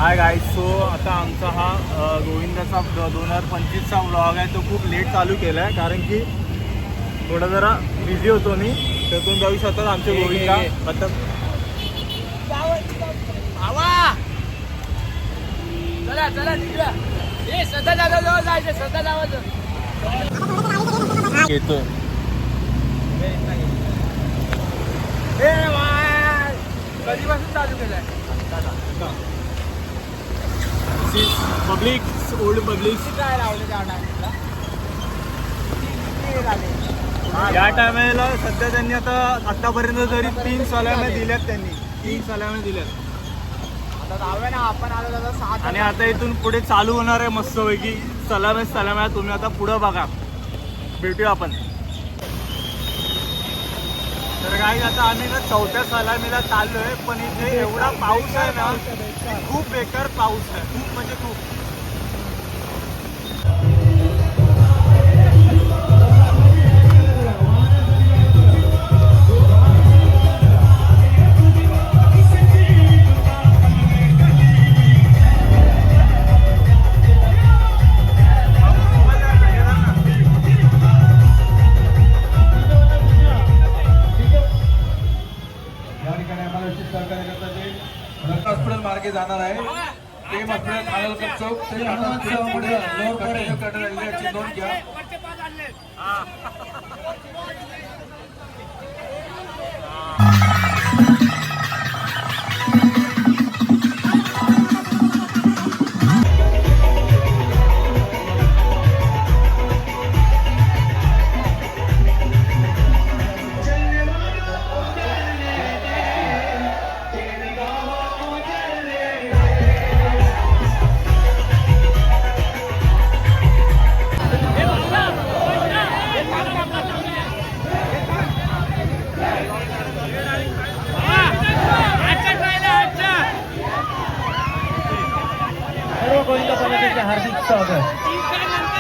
Hi guys. So आता आमचा हा गोविंदाचा 2025चा व्लॉग आहे. तो खूप लेट चालू केला आहे कारण की थोडा जरा बिझी होतो मी. त्यातून जाऊ शकतात आमचे गोविंदा. आता चला चला तिकडं सध्या जागा जायचं सध्या जावाचं येतोय. कधीपासून चालू केलंय पब्लिक ओल्ड पब्लिक. काय लावले त्या टायमिंगला या टायमाला सध्या त्यांनी आतापर्यंत तरी 3 सलाम्या दिल्यात. त्यांनी 3 सलाम्या दिल्यात. आता जाऊया ना आपण. आलो दादा 7 आणि आता इथून पुढे चालू होणार आहे मस्तपैकी सलाम्या. तुम्ही आता पुढं बघा. भेटूया आपण. तर काही आता आम्ही ना 4थ्या सलामीला चाललोय. पण इथे एवढा पाऊस आहे ना, खूप बेकार पाऊस आहे. खूप म्हणजे खूप. हॉस्पिटल मार्गे जाणार आहे. ते हॉस्पिटल खानोलकर चौक ते हॉस्पिटल पुढे कंटिन्यू करणार आहे. याची नोंद घ्या. सर्व गोविंद पथकाचे हार्दिक स्वागत.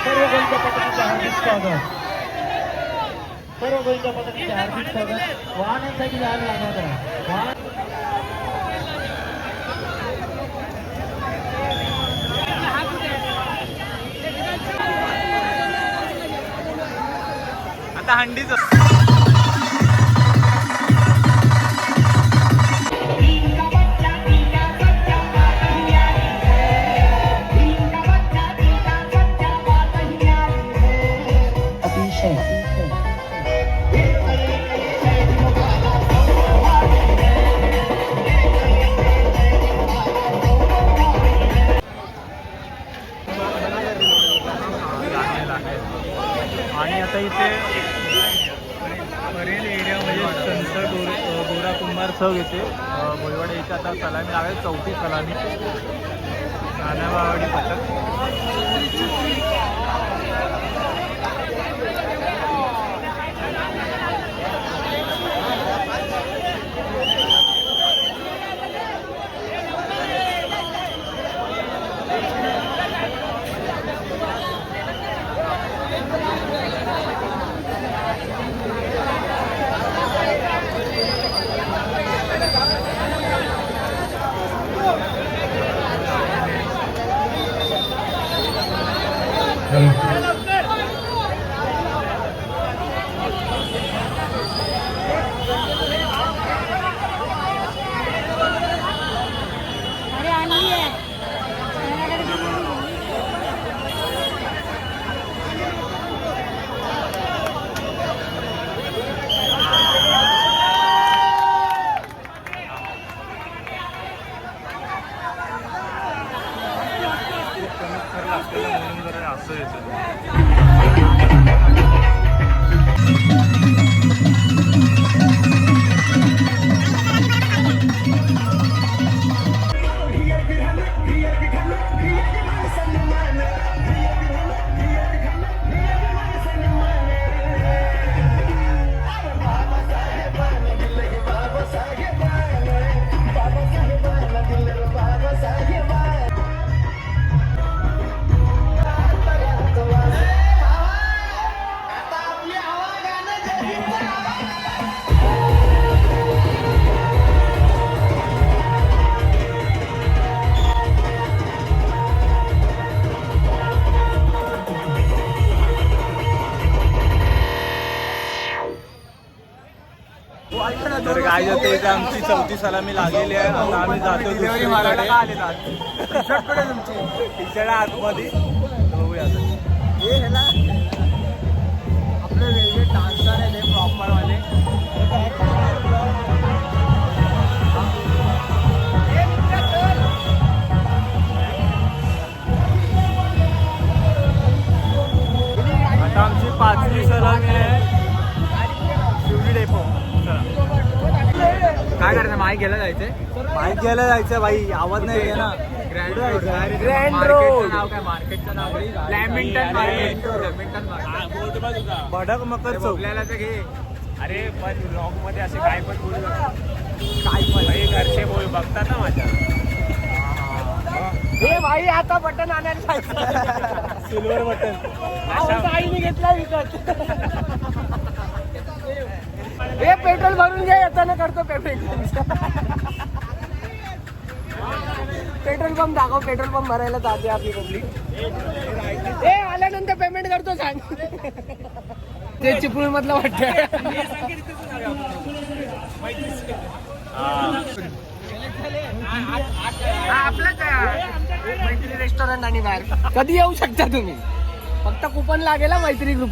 सर्व गोविंद पथकाचे हार्दिक स्वागत. सर्व गोविंद पथकाचे हार्दिक स्वागत. वाहनांसाठी जायला लागणार करा. आता हंडीच आणि आता इथे परेल एरियामध्ये संत गोरा कुंभार चौक येते बोलवाडे इथे आता सलामी आहे. 4थी सलामी नानाबावाडी पथक. असं काय जाते इथे आमची 4थी सलामी लागलेली आहे. आता आम्ही जातो दुसरीकडे. टी-शर्ट आतमध्ये बघूया आता. हे ह्याला आपले वेगळे डान्सर आहे ते प्रॉपरवाले. आता आमची 5वी सलामी आहे शिवडी डेपो. काय करायचं? माईक घ्यायला जायचंय. माईक घ्यायला जायचंय भाई. आवाज नाही येते ना. ग्रँड रोड नाव काय? मार्केटचं नाव लॅमिंग्टन भडक मकर चौक. आपल्याला तर घे. अरे पण ब्लॉग मध्ये असे काय पण बोलू काय पण घरचे बोल बघतात ना माझ्या. हे भाई आता बटन आणायला सिल्वर बटन आईने घेतला विकत. हे पेट्रोल भरून घ्या येताना करतो पेमेंट. पेट्रोल पंप दाखव. पेट्रोल पंप भरायला जाते आपली पब्लिक. हे आल्यानंतर पेमेंट करतो सांग. ते चिपळूण मधलं वाटतं. आपलंच मैत्री रेस्टॉरंट आणि बाहेर कधी येऊ शकता तुम्ही. फक्त कुपन लागेल Maitri group.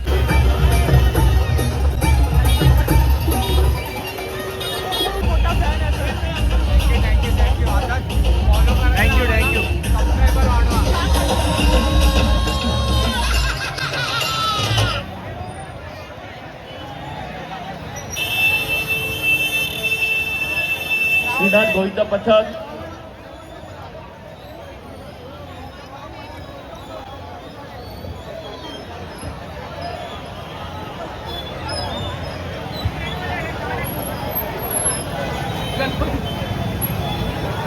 Thank you thank you. Shrinath Govind पथक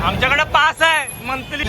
आमच्याकडे पास आहे मंथली.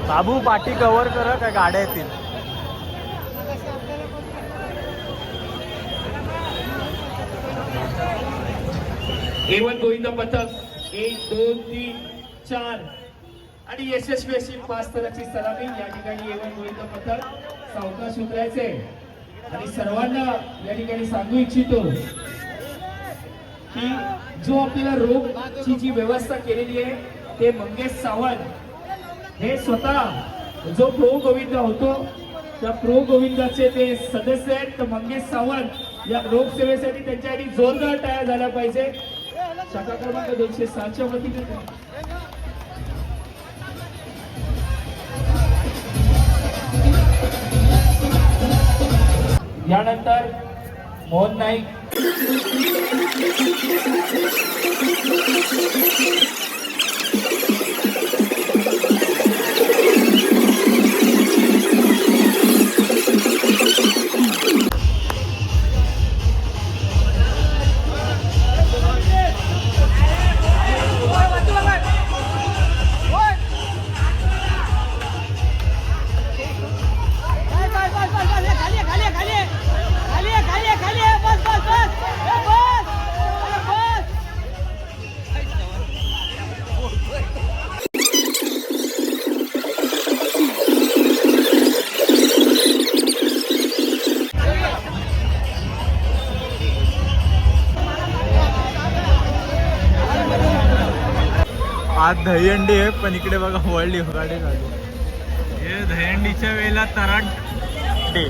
बाबू पाठी कव्हर करा काय गाड्या येतील. A1 गोविंद पथक 1 2 3 4 आणि यशस्वी अशी 5 तलाची सलामी या ठिकाणी A1 गोविंद पथक सावकाश उतरायचे. आणि सर्वांना या ठिकाणी सांगू इच्छितो की जो आपल्याला रोपची जी व्यवस्था केलेली आहे ते मंगेश सावंत हे स्वतः जो प्रो गोविंद होतो त्या प्रो गोविंदाचे ते सदस्य आहेत. तर मंगेश सावंत या रोप सेवेसाठी त्यांच्यासाठी जोरदार टाळ्या झाल्या पाहिजे. शाखा क्रमांक 207च्या वतीने यानंतर मोहन नाईक आज दहीहंडी आहे पण इकडे बघा वर्ल्ड योगा डे झाले. हे दहीहंडीच्या वेळेला तराट डे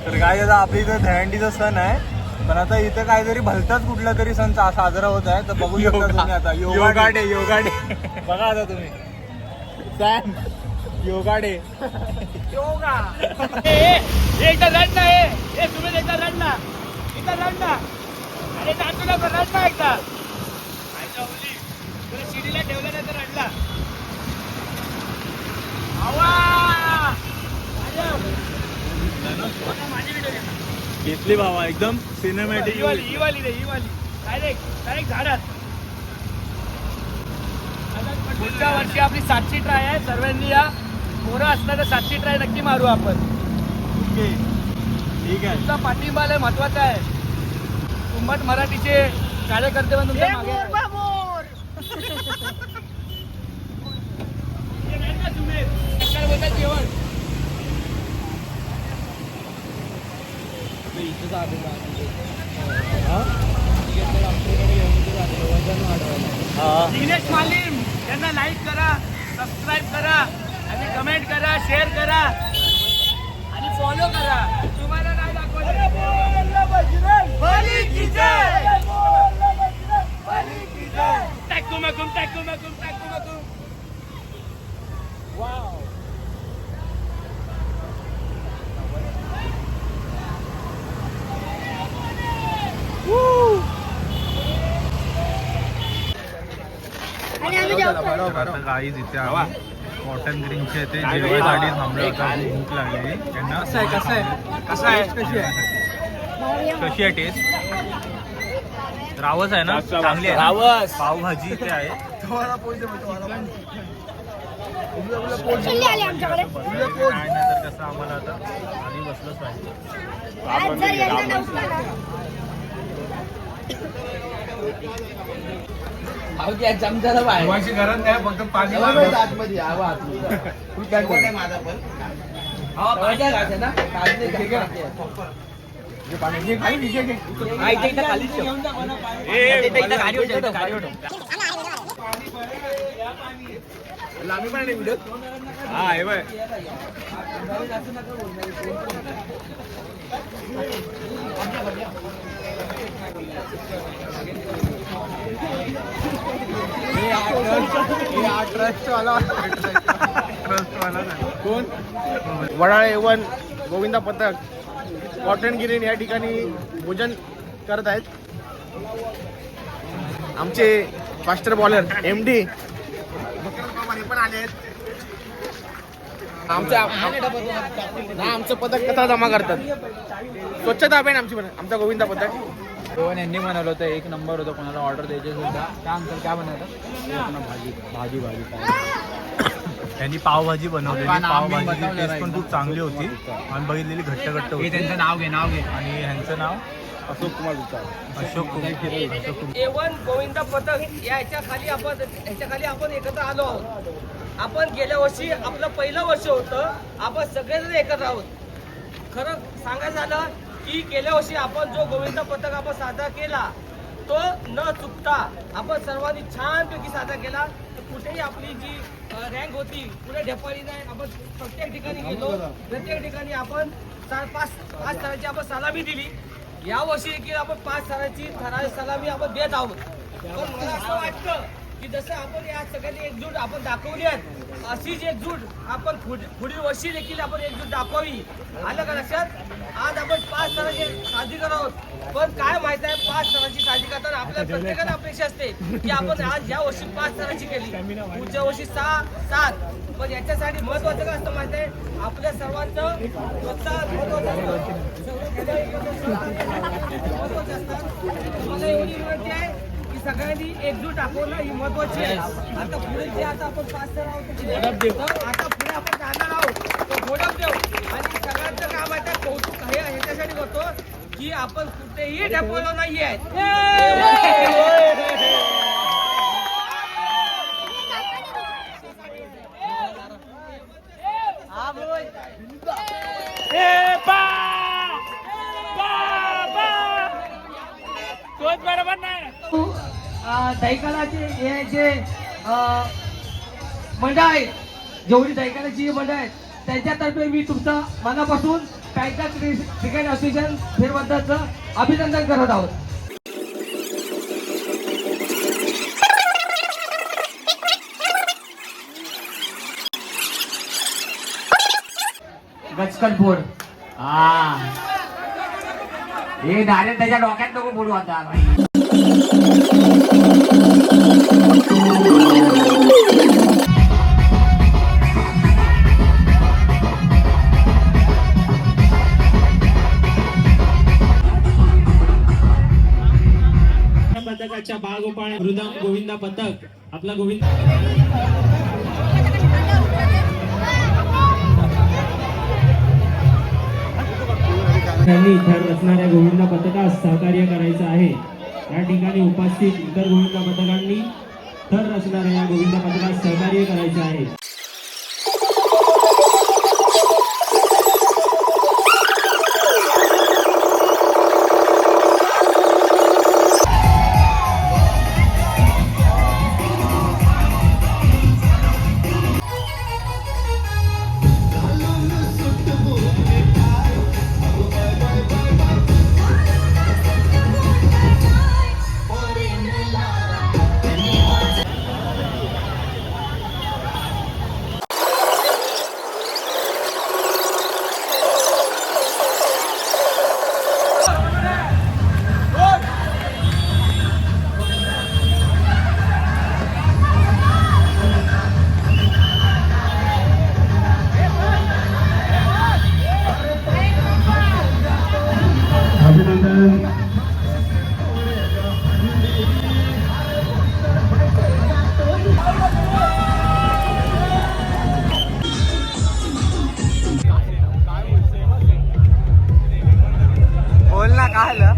तर काय आता आपल्या इथं दहीहंडीचा सण आहे पण आता इथं काहीतरी भलताच कुठला तरी सण साजरा होत आहे. तर बघू शकता तुम्ही आता योगा डे. योगा डे बघा आता तुम्ही. Sam yoga day yoga. एकदा रड ना. हे तुम्ही एकदा रड ना. एकदा रड ना. अरे तातूला रड ना एकदा. शिडीला ठेवलं नाही तर रडला. घेतली भावा एकदम सिनेमॅटिक. ही वाली डायरेक्ट झाडात. पुढच्या वर्षी आपली 7ची ट्राय आहे. सर्वांनी या पोरं असलं तर 7ची ट्राय नक्की मारू आपण. ओके ठीक आहे. तुमचा पाठिंबा लय महत्वाचा आहे. कुंभट मराठीचे कार्यकर्ते पण तुमच्या मागे आहेत. सरकार बोलतात जेवण. दिनेश मालिम यांना लाईक करा, सबस्क्राईब करा आणि कमेंट करा, शेअर करा आणि फॉलो करा. तुम्हाला नाही दाखवायचं. टाकू. वाव. गाईज इथे कॉटन ग्रीनचे इथे जेवणासाठी थांबलो होता. भूक लागली त्यांना. कसं आहे कशी आहे टेस्ट? रावस आहे ना? चांगली आहे. रावस. पावभाजी इथे आहे. चिल्ली आली आमच्याकडे. काय नाही तर कसं आम्हाला आता आधी बसलंच पाहिजे. आज जर यांना नव्हतं ना, चमचाला बाहेर. ठेवायची गरज नाही, फक्त पाणी आतमध्ये आवाज. माझा पण. कोण? वडाळे वन गोविंदा पथक कॉटन गिरीन या ठिकाणी भोजन करत आहेत. आमचे फास्टर बॉलर MD पण आले आहेत. आमचं पथक कथा जमा करतात. स्वच्छता अभियान आमची पण आमचा गोविंदा पथक. रोहन यांनी बनवलं होतं. एक नंबर होतं. कोणाला ऑर्डर द्यायची सुद्धा त्यानंतर काय बनवलं? भाजी त्यांनी पावभाजी बनवलेली. पावभाजीची टेस्ट पण खूप चांगली होती आणि बघितलेली घट्ट होती. त्यांचं नाव घे. आणि ह्यांचं नाव अशोक कुमार गुप्ता. अशोक कुमार. A1 गोविंदा पथक ह्याच्या खाली आपण एकत्र आलो आहोत. आपण गेल्या वर्षी आपलं पहिलं वर्ष होतं. आपण सगळेजण एकत्र आहोत. खरं सांगायचं झालं की गेल्या वर्षी आपण जो गोविंदा पथक आपण साजरा केला तो न चुकता आपण सर्वांनी छानपैकी साजरा केला. कुठेही आपली जी रँक होती पुढे ढेपाळी नाही. आपण प्रत्येक ठिकाणी गेलो. प्रत्येक ठिकाणी आपण पाच स्तराची आपण सलामी दिली. या वर्षी देखील आपण 5 स्तराची सलामी आपण देत आहोत. पण मला असं वाटतं की जसं आपण या सगळ्यांनी एकजूट आपण दाखवली आहे अशीच एकजूट आपण पुढील वर्षी देखील आपण एकजूट दाखवावी. आलं का लक्षात? आज आपण 5 स्तराची साजरी करत आहोत. पण काय माहित आहे 5 स्तराची साजरी करताना आपल्या प्रत्येकाला अपेक्षा असते की आपण आज या वर्षी 5 स्तराची केली, पुढच्या वर्षी 6, 7. पण याच्यासाठी महत्वाचं काय असतं माहिती आहे? आपल्या सर्वांचं महत्वाचं असतं. मला एवढी विनंती आहे की सगळ्यांनी एकजूट दाखवणं ही महत्वाची आहे. आता पुढे जे आता आपण 5 स्तर आहोत आता पुढे आपण जाणार आहोत तो गोडप देऊ. आणि सगळ्यांचं काम आहे त्या कौतुक हे ह्याच्यासाठी करतो की आपण कुठेही ढेपवलो नाही आहे. बरोबर नाही. दैकालाचे हे जे मंडळ आहे, जेवढी दैकालाची मंडळ आहेत त्यांच्यातर्फे मी तुमचं मनापासून पॅन्टा क्रिकेट असोसिएशन फेरबद्दलचं अभिनंदन करत आहोत. गचकन फोड. हे डायरेक्ट त्याच्या डोक्यात नको फोडू आता. गावाच्या बाळगोपाळ मृदम गोविंदा पथक आपला गोविंद त्यांनी थर रचणाऱ्या गोविंदा पथकास सहकार्य करायचं आहे. या ठिकाणी उपस्थित इतर गोविंदा पथकांनी थर रचणाऱ्या या गोविंदा पथकास सहकार्य करायचे आहे. बोल ना काय आलं.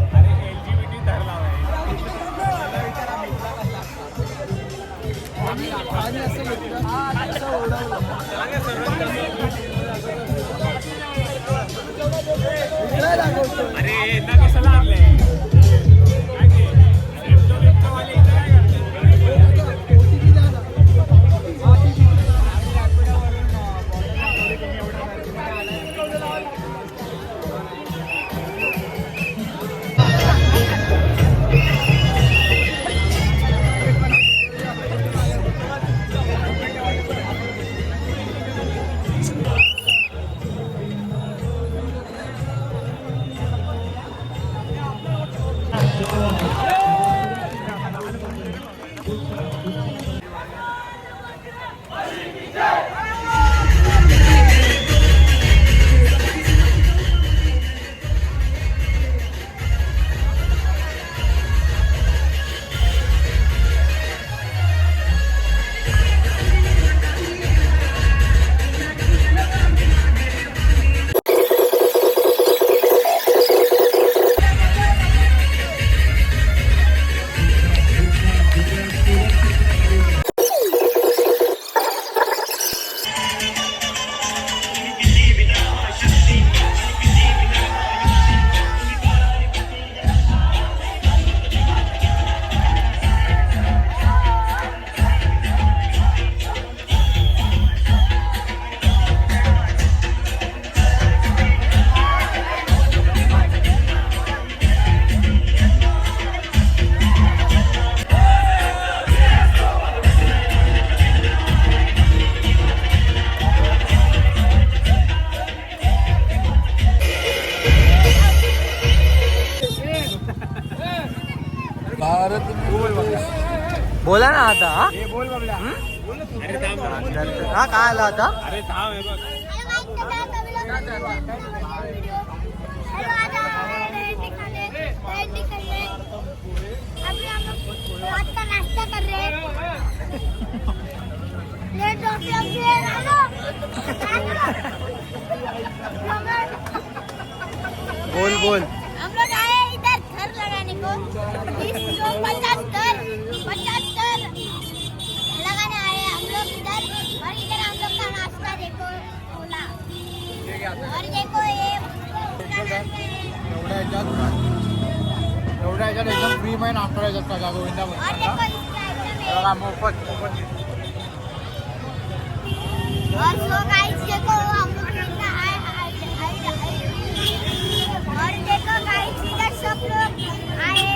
बोला ना आता. बोल बाबल्या. हा काय आला आता. अरे थांब हे बघ. नाश्ता कर रहे बोल बोल. हम लोग आए इधर घर लगाने को 50 लगाने आए हम लोग इधर. और इधर हम लोग का नाश्ता देखो ओला. और देखो ये एवढ्या ह्याच्यात एकदम फ्री माइंड नाश्ता याच्यात सगळा गोविंदा और देखो इसका एकदम बघा मोफत मोफत. और सो गाइस देखो हम लोग कितना और देखो गाइस इधर सब लोग आए.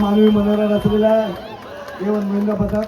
मानवी मनोरा रचलेला येऊन गोविंदा पथक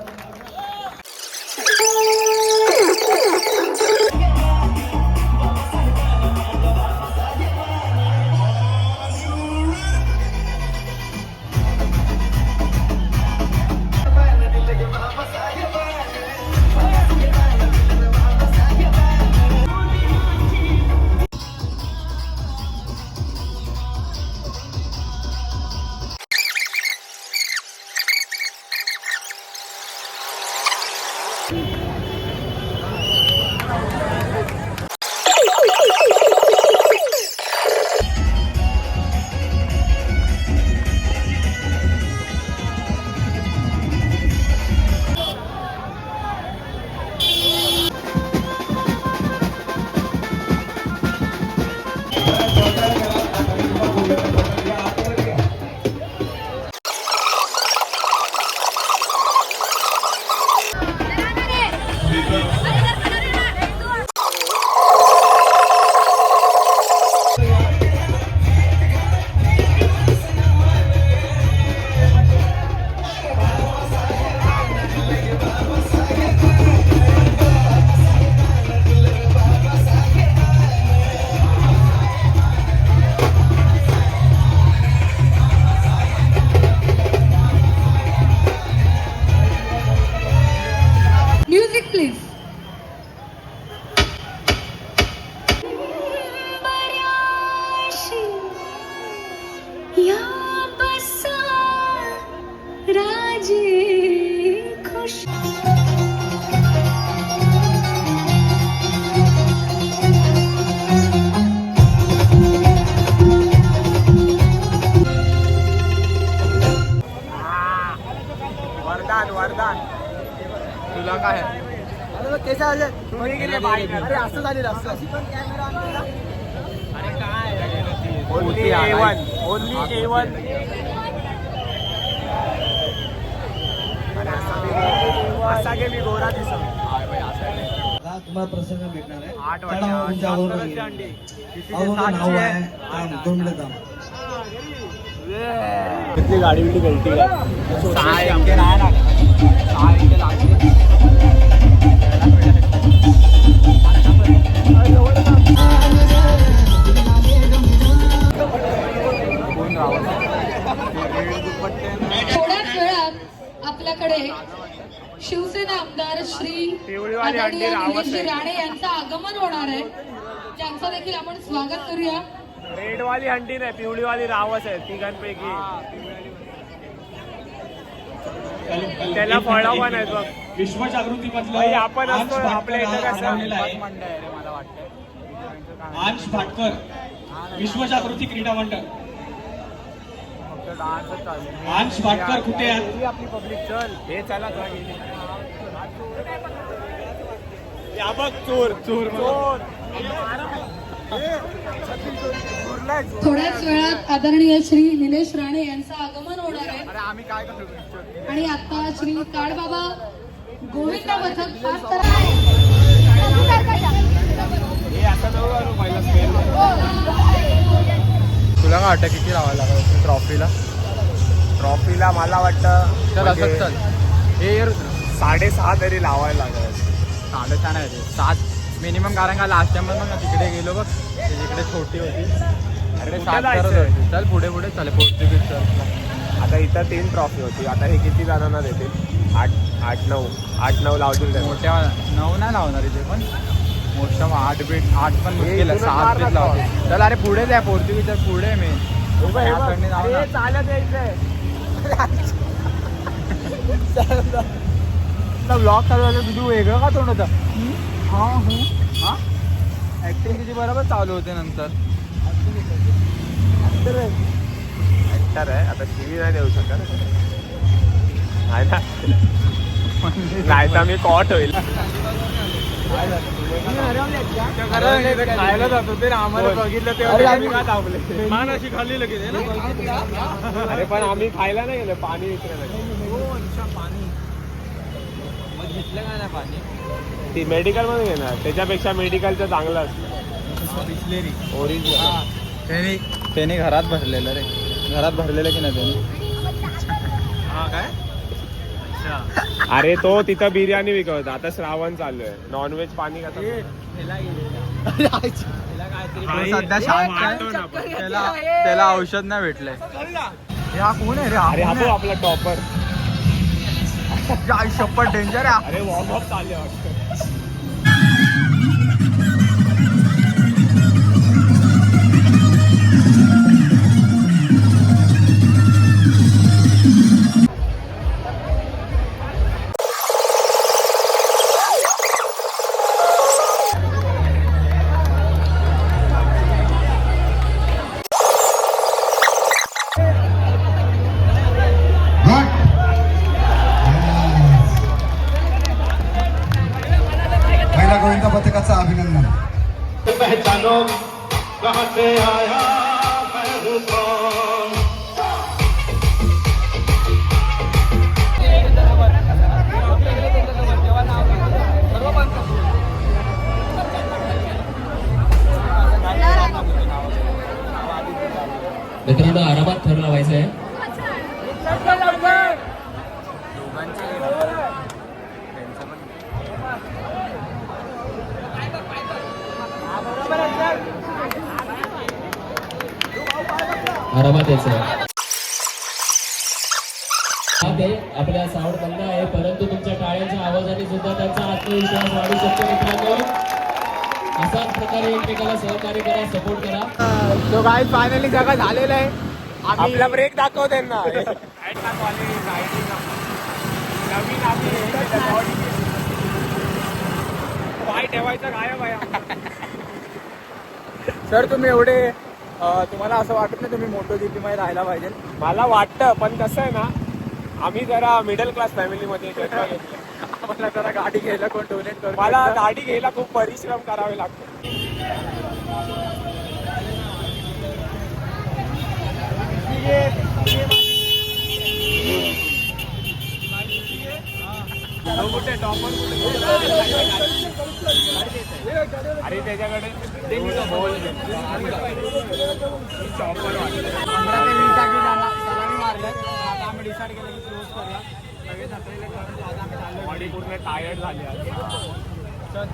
वरदान वरदान तुला काय आहे? अरे असं झालेलं असतं. ओनली A1 ओनली A1 असा गे मी गोरा दिसतो. तुम्हाला प्रसंग भेटणार आहे 8 चला, मग तुमच्या आवडीवर अंडी आवडीचं नाव आहे थांब, 2 मिनिटं थांब. किती गाडी बिडी गलती थोड्याच वेळात आपल्याकडे शिवसेना आमदार श्री पिवळीवाली अंडी आदरणीय रावस निलेशजी आहे. राणे यांचं आगमन होणार आहे, त्यांचं देखील आपण स्वागत करूया. रेडवाली अंडी नाही पिवळीवाली रावस आहे तिघांपैकी. त्याला फळं पण आहेत बघ. विश्वजागृती भाई, आपण असतो आपल्या इथं कसं अंश भाटकर विश्वजागृती क्रीडा मंडळ. डान्सच चालू आहे. अंश भाटकर कुठे आहेत? गेली आपली पब्लिक चल हे चला चला गेली. या बघ चोर चोर चोर थोड्याच वेळात आदरणीय श्री निलेश राणे यांचं आगमन होणार आहे अरे आम्ही काय करू. आणि आता श्री काळबाबा गोविंद पथक खास तर हे आता जाऊ करू पहिला स्पेल. तुला काय वाटतं किती लावायला लागलं ट्रॉफीला? ट्रॉफीला मला वाटतं चल असं चल हे 6.5 तरी लावायला लागलं. 6.5 नाही ते 7 मिनिमम, कारण का लास्ट टाइम मग तिकडे गेलो बघ तिकडे छोटी होती. अरे 7 करत होती. चल पुढे पुढे चल पोर्तुगीज चल. आता इथं 3 ट्रॉफी होती. आता हे किती जणांना देतील? 8-9 लावतील. मोठ्या 9 नाही लावणार इथे पण मोठं 8 पण मुश्किल आहे. 7 बीट लावतील. चल अरे पुढे द्या पोर्तुगीज पुढे मी चालत यायचंय. ब्लॉग चालू झालं तुझं वेगळं का तोंड होतं? हा ऍक्टिंग तिची बरोबर चालू होते नंतर. ऍक्टर आहे आता टीव्ही नाही देऊ शकत नाही तर मी कॉट होईल. खायला जातो ते आम्हाला बघितलं तेव्हा आम्ही का थांबले. मान अशी खाल्ली लगेच. अरे पण आम्ही खायला नाही गेलो पाणी विचारायला. पाणी घेतलं का नाही पाणी? ती मेडिकल मध्ये घेणार त्याच्यापेक्षा मेडिकलचं चांगलं असतं. Bisleri original. त्याने घरात भरलेलं रे. घरात भरलेलं की नाही त्याने? हा काय अरे तो तिथं बिर्याणी विकवत. आता श्रावण चालू आहे. नॉनव्हेज पाणी का सध्या त्याला औषध नाही भेटलंय. हा कोण आहे रे? अरे हा तो आपला टॉपर. शप्पथ डेंजर आहे. अरे वॉर्म अप चालले वाटतं. महिला गोविंदा पथकाचं अभिनंदन. मित्रांनो आरामात थर लावायचं आहे. आरामात यायचं. आपल्या साऊंड बंद आहे परंतु तुमच्या टाळ्यांच्या आवाजाने सुद्धा त्यांचा आत्मविश्वास वाढू शकतो. मित्रांनो अशाच प्रकारे एकमेकाला सहकार्य करा, सपोर्ट करा. तो काय फायनली सगळं झालेलं आहे. आपला ब्रेक दाखव त्यांना. नवीन आम्ही पाय ठेवायचा गायब आहे. सर तुम्ही एवढे तुम्हाला असं वाटत नाही तुम्ही मोटो जीपी मध्ये राहायला पाहिजे? मला वाटतं, पण कसं आहे ना, आम्ही जरा मिडल क्लास फॅमिलीमध्ये जन्म घेतला. आम्हाला जरा गाडी घ्यायला कोण डोनेट करू? मला गाडी घ्यायला खूप परिश्रम करावे लागतो. अरे त्याच्याकडे चॉपर वाटलं. 15 ते 20 जागी सलामी मारल्यात. आता आम्ही डिसाईड केलं की क्लोज करूया. सगळे जत्रेला करून आज आम्ही चाललो. बॉडी पूर्ण टायर्ड झाली आज. चल.